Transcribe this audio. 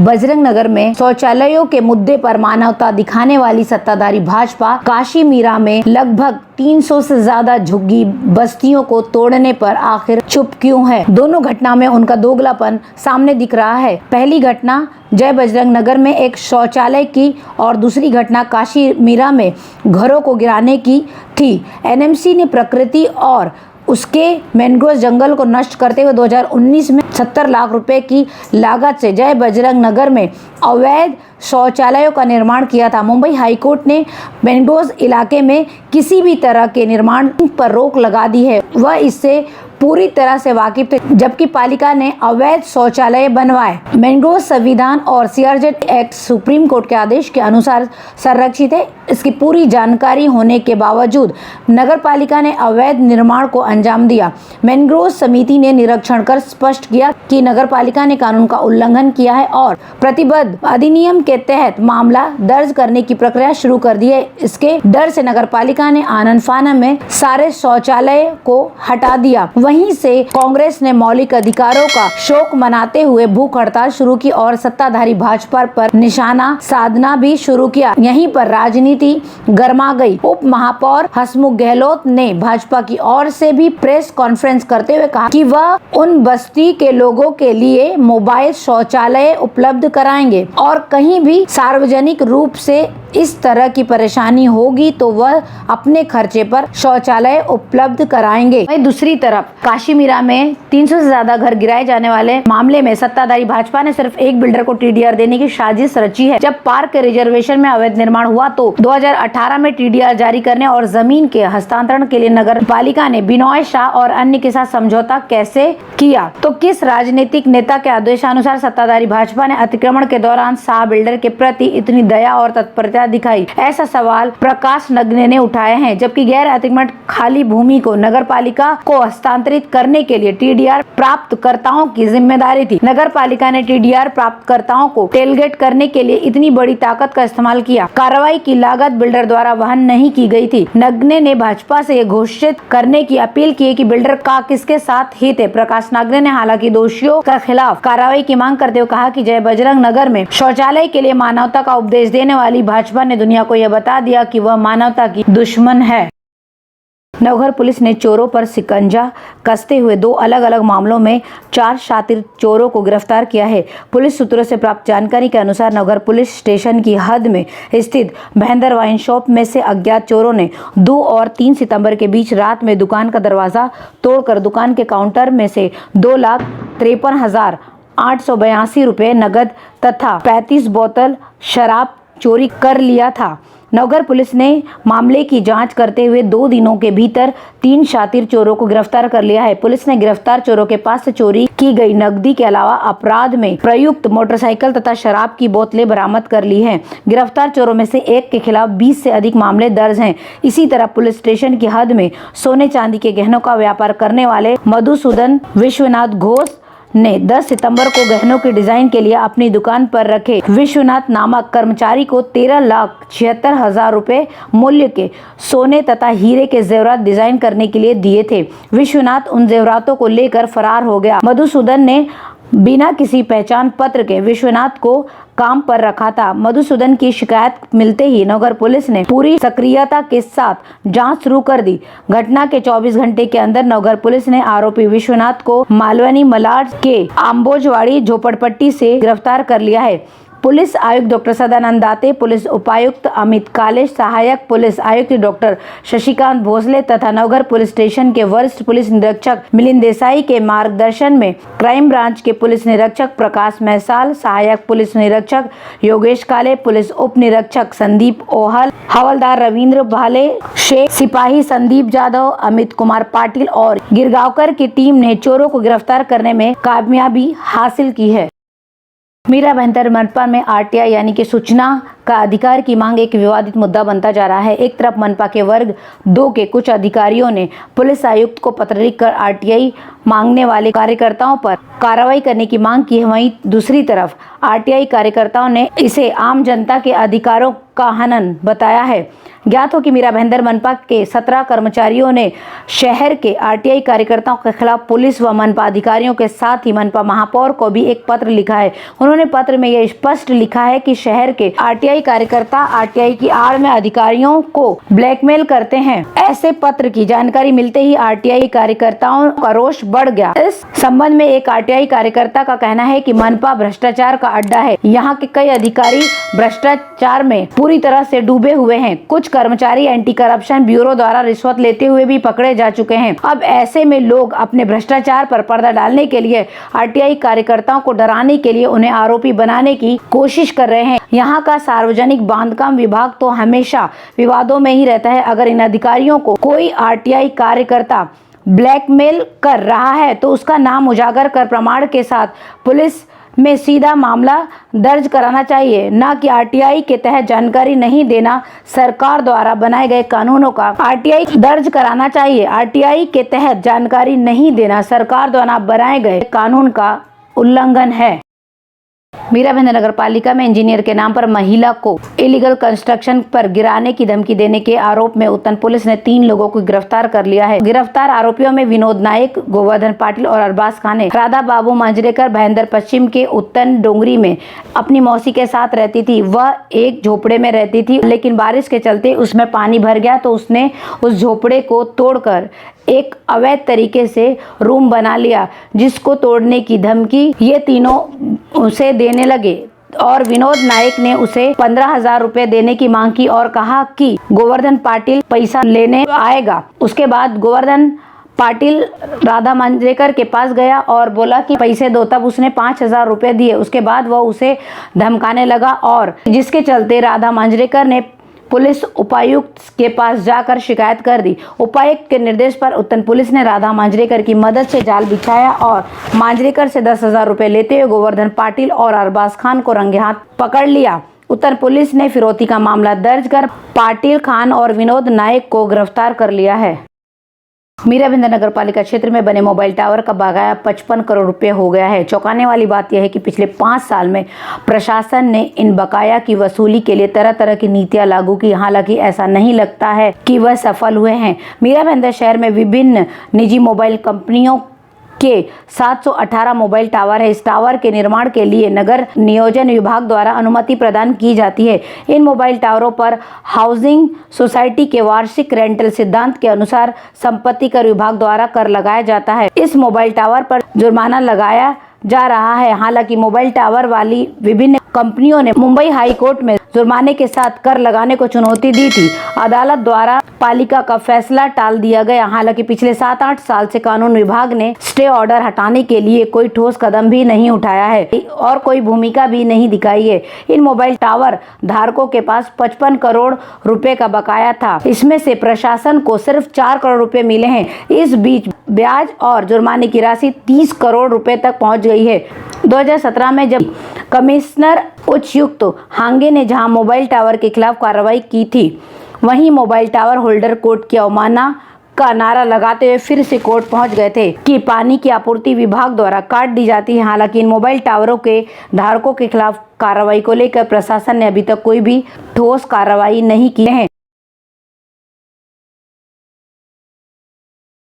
बजरंग नगर में शौचालयों के मुद्दे पर मानवता दिखाने वाली सत्ताधारी भाजपा काशी मीरा में लगभग 300 से ज्यादा झुग्गी बस्तियों को तोड़ने पर आखिर चुप क्यों है। दोनों घटना में उनका दोगलापन सामने दिख रहा है। पहली घटना जय बजरंग नगर में एक शौचालय की और दूसरी घटना काशी मीरा में घरों को गिराने की थी। एनएमसी ने प्रकृति और उसके मैंग्रोव जंगल को नष्ट करते हुए 2019 में 70 लाख रुपए की लागत से जय बजरंग नगर में अवैध शौचालयों का निर्माण किया था। मुंबई हाईकोर्ट ने मैंग्रोव इलाके में किसी भी तरह के निर्माण पर रोक लगा दी है। वह इससे पूरी तरह से वाकिफ थे, जबकि पालिका ने अवैध शौचालय बनवाए। मैंग्रोव संविधान और सीआरजेड एक्ट सुप्रीम कोर्ट के आदेश के अनुसार संरक्षित है। इसकी पूरी जानकारी होने के बावजूद नगर पालिका ने अवैध निर्माण को अंजाम दिया। मैंग्रोव समिति ने निरीक्षण कर स्पष्ट किया कि नगर पालिका ने कानून का उल्लंघन किया है और प्रतिबद्ध अधिनियम के तहत मामला दर्ज करने की प्रक्रिया शुरू कर दी है। इसके डर से नगर पालिका ने आनन फानन में सारे शौचालय को हटा दिया। वहीं से कांग्रेस ने मौलिक अधिकारों का शोक मनाते हुए भूख हड़ताल शुरू की और सत्ताधारी भाजपा पर निशाना साधना भी शुरू किया। यहीं पर राजनीति गर्मा गई। उप महापौर हसमुख गहलोत ने भाजपा की ओर से भी प्रेस कॉन्फ्रेंस करते हुए कहा कि वह उन बस्ती के लोगों के लिए मोबाइल शौचालय उपलब्ध कराएंगे और कहीं भी सार्वजनिक रूप से इस तरह की परेशानी होगी तो वह अपने खर्चे पर शौचालय उपलब्ध कराएंगे। वहीं दूसरी तरफ काशी मीरा में 300 से ज्यादा घर गिराए जाने वाले मामले में सत्ताधारी भाजपा ने सिर्फ एक बिल्डर को टीडीआर देने की साजिश रची है। जब पार्क के रिजर्वेशन में अवैध निर्माण हुआ तो 2018 में टीडीआर जारी करने और जमीन के हस्तांतरण के लिए नगर पालिका ने बिनॉय शाह और अन्य के साथ समझौता कैसे किया, तो किस राजनीतिक नेता के आदेशानुसार सत्ताधारी भाजपा ने अतिक्रमण के दौरान शाह बिल्डर के प्रति इतनी दया और तत्परता दिखाई। ऐसा सवाल प्रकाश नगने ने उठाए हैं। जबकि गैर अतिक्रमण खाली भूमि को नगर पालिका को हस्तांतरित करने के लिए टीडीआर प्राप्तकर्ताओं की जिम्मेदारी थी। नगर पालिका ने टीडीआर प्राप्तकर्ताओं को टेलगेट करने के लिए इतनी बड़ी ताकत का इस्तेमाल किया। कार्रवाई की लागत बिल्डर द्वारा वहन नहीं की गई थी। नगने ने भाजपा से यह घोषित करने की अपील की कि बिल्डर का किसके साथ हित है। प्रकाश नागरे ने हालांकि दोषियों के खिलाफ कार्रवाई की मांग करते हुए कहा कि जय बजरंग नगर में शौचालय के लिए मानवता का उपदेश देने वाली भाजपा ने दुनिया को यह बता दिया कि वह मानवता की दुश्मन है। नवघर पुलिस ने चोरों पर शिकंजा कसते हुए 2 अलग अलग मामलों में 4 शातिर चोरों को गिरफ्तार किया है। पुलिस सूत्रों से प्राप्त जानकारी के अनुसार नवघर पुलिस स्टेशन की हद में स्थित महेंद्र वाइन शॉप में से अज्ञात चोरों ने 2 और 3 सितंबर के बीच रात में दुकान का दरवाजा तोड़कर दुकान के काउंटर में से 2,53,882 रुपये नगद तथा 35 बोतल शराब चोरी कर लिया था। नवघर पुलिस ने मामले की जांच करते हुए 2 दिनों के भीतर 3 शातिर चोरों को गिरफ्तार कर लिया है। पुलिस ने गिरफ्तार चोरों के पास से चोरी की गई नकदी के अलावा अपराध में प्रयुक्त मोटरसाइकिल तथा शराब की बोतलें बरामद कर ली हैं। गिरफ्तार चोरों में से एक के खिलाफ 20 से अधिक मामले दर्ज हैं। इसी तरह पुलिस स्टेशन की हद में सोने चांदी के गहनों का व्यापार करने वाले मधुसूदन विश्वनाथ घोष ने 10 सितंबर को गहनों की डिजाइन के लिए अपनी दुकान पर रखे विश्वनाथ नामक कर्मचारी को 13,76,000 रुपए मूल्य के सोने तथा हीरे के जेवरात डिजाइन करने के लिए दिए थे। विश्वनाथ उन जेवरातों को लेकर फरार हो गया। मधुसूदन ने बिना किसी पहचान पत्र के विश्वनाथ को काम पर रखा था। मधुसूदन की शिकायत मिलते ही नवघर पुलिस ने पूरी सक्रियता के साथ जांच शुरू कर दी। घटना के 24 घंटे के अंदर नवघर पुलिस ने आरोपी विश्वनाथ को मालवनी मलाड के आम्बोजवाड़ी झोपड़पट्टी से गिरफ्तार कर लिया है। पुलिस आयुक्त डॉक्टर सदानंद दाते, पुलिस उपायुक्त अमित काले, सहायक पुलिस आयुक्त डॉक्टर शशिकांत भोसले तथा नवघर पुलिस स्टेशन के वरिष्ठ पुलिस निरीक्षक मिलिंद देसाई के मार्गदर्शन में क्राइम ब्रांच के पुलिस निरीक्षक प्रकाश मैसाल, सहायक पुलिस निरीक्षक योगेश काले, पुलिस उप निरीक्षक संदीप ओहल, हवलदार रविंद्र भाले, शेख सिपाही संदीप जाधव, अमित कुमार पाटिल और गिरगांवकर की टीम ने चोरों को गिरफ्तार करने में कामयाबी हासिल की है। मीरा बहंतर मनपा में आरटीआई यानी कि सूचना का अधिकार की मांग एक विवादित मुद्दा बनता जा रहा है। एक तरफ मनपा के वर्ग 2 के कुछ अधिकारियों ने पुलिस आयुक्त को पत्र लिखकर आरटीआई मांगने वाले कार्यकर्ताओं पर कार्रवाई करने की मांग की है, वहीं दूसरी तरफ आरटीआई कार्यकर्ताओं ने इसे आम जनता के अधिकारों का हनन बताया है। ज्ञात हो कि मीरा भाईंदर मनपा के 17 कर्मचारियों ने शहर के आरटीआई कार्यकर्ताओं के खिलाफ पुलिस व मनपा अधिकारियों के साथ ही मनपा महापौर को भी एक पत्र लिखा है। उन्होंने पत्र में यह स्पष्ट लिखा है कि शहर के आरटीआई कार्यकर्ता आरटीआई की आड़ में अधिकारियों को ब्लैकमेल करते हैं। ऐसे पत्र की जानकारी मिलते ही आरटीआई कार्यकर्ताओं का रोष बढ़ गया। इस संबंध में एक आरटीआई कार्यकर्ता का कहना है कि मनपा भ्रष्टाचार का अड्डा है। यहाँ के कई अधिकारी भ्रष्टाचार में पूरी तरह से डूबे हुए हैं। कुछ कर्मचारी एंटी करप्शन ब्यूरो द्वारा रिश्वत लेते हुए भी पकड़े जा चुके हैं। अब ऐसे में लोग अपने भ्रष्टाचार पर पर्दा डालने के लिए आरटीआई कार्यकर्ताओं को डराने के लिए उन्हें आरोपी बनाने की कोशिश कर रहे हैं। यहाँ का सार्वजनिक बांधकाम विभाग तो हमेशा विवादों में ही रहता है। अगर इन अधिकारियों को कोई आरटीआई कार्यकर्ता ब्लैकमेल कर रहा है तो उसका नाम उजागर कर प्रमाण के साथ पुलिस में सीधा मामला दर्ज कराना चाहिए, न कि आरटीआई के तहत जानकारी नहीं देना सरकार द्वारा बनाए गए कानूनों का आरटीआई दर्ज कराना चाहिए। आरटीआई के तहत जानकारी नहीं देना सरकार द्वारा बनाए गए कानून का उल्लंघन है। मीरा भाईंदर नगर पालिका में इंजीनियर के नाम पर महिला को इलीगल कंस्ट्रक्शन पर गिराने की धमकी देने के आरोप में उत्तन पुलिस ने 3 लोगों को गिरफ्तार कर लिया है। गिरफ्तार आरोपियों में विनोद नायक, गोवर्धन पाटिल और अरबाज खान है। राधा बाबू मांजरेकर भाईंदर पश्चिम के उत्तन डोंगरी में अपनी मौसी के साथ रहती थी। वह एक झोपड़े में रहती थी, लेकिन बारिश के चलते उसमें पानी भर गया तो उसने उस झोपड़े को तोड़कर एक अवैध तरीके से रूम बना लिया, जिसको तोड़ने की धमकी ये तीनों उसे देने लगे और विनोद नायक ने उसे 15,000 रुपए देने की मांग की और कहा कि गोवर्धन पाटिल पैसा लेने आएगा। उसके बाद गोवर्धन पाटिल राधा मांजरेकर के पास गया और बोला कि पैसे दो, तब उसने 5,000 रुपए दिए। उसके बाद वह उसे धमकाने लगा और जिसके चलते राधा मांजरेकर ने पुलिस उपायुक्त के पास जाकर शिकायत कर दी। उपायुक्त के निर्देश पर उत्तन पुलिस ने राधा मांजरेकर की मदद से जाल बिछाया और मांजरेकर से 10,000 रुपए लेते हुए गोवर्धन पाटिल और अरबाज खान को रंगे हाथ पकड़ लिया। उत्तर पुलिस ने फिरौती का मामला दर्ज कर पाटिल, खान और विनोद नायक को गिरफ्तार कर लिया है। मीरा भाईंदर नगर पालिका क्षेत्र में बने मोबाइल टावर का बकाया 55 करोड़ रुपए हो गया है। चौंकाने वाली बात यह है कि पिछले 5 साल में प्रशासन ने इन बकाया की वसूली के लिए तरह तरह की नीतियां लागू की। हालांकि ऐसा नहीं लगता है कि वह सफल हुए हैं। मीरा भाईंदर शहर में विभिन्न निजी मोबाइल कंपनियों के 718 मोबाइल टावर है। इस टावर के निर्माण के लिए नगर नियोजन विभाग द्वारा अनुमति प्रदान की जाती है। इन मोबाइल टावरों पर हाउसिंग सोसाइटी के वार्षिक रेंटल सिद्धांत के अनुसार संपत्ति कर विभाग द्वारा कर लगाया जाता है। इस मोबाइल टावर पर जुर्माना लगाया जा रहा है। हालांकि मोबाइल टावर वाली विभिन्न कंपनियों ने मुंबई हाई कोर्ट में जुर्माने के साथ कर लगाने को चुनौती दी थी। अदालत द्वारा पालिका का फैसला टाल दिया गया। हालांकि पिछले 7-8 साल से कानून विभाग ने स्टे ऑर्डर हटाने के लिए कोई ठोस कदम भी नहीं उठाया है और कोई भूमिका भी नहीं दिखाई है। इन मोबाइल टावर धारकों के पास 55 करोड़ रुपए का बकाया था। इसमें से प्रशासन को सिर्फ 4 करोड़ रुपए मिले हैं। इस बीच ब्याज और जुर्माने की राशि 30 करोड़ रुपए तक पहुंच गई है। 2017 में जब कमिश्नर उच्चायुक्त हांगे ने जहां मोबाइल टावर के खिलाफ कार्रवाई की थी, वहीं मोबाइल टावर होल्डर कोर्ट की अवमानना का नारा लगाते हुए फिर से कोर्ट पहुंच गए थे कि पानी की आपूर्ति विभाग द्वारा काट दी जाती है। हालांकि इन मोबाइल टावरों के धारकों के खिलाफ कार्रवाई को लेकर प्रशासन ने अभी तक कोई भी ठोस कार्रवाई नहीं की है।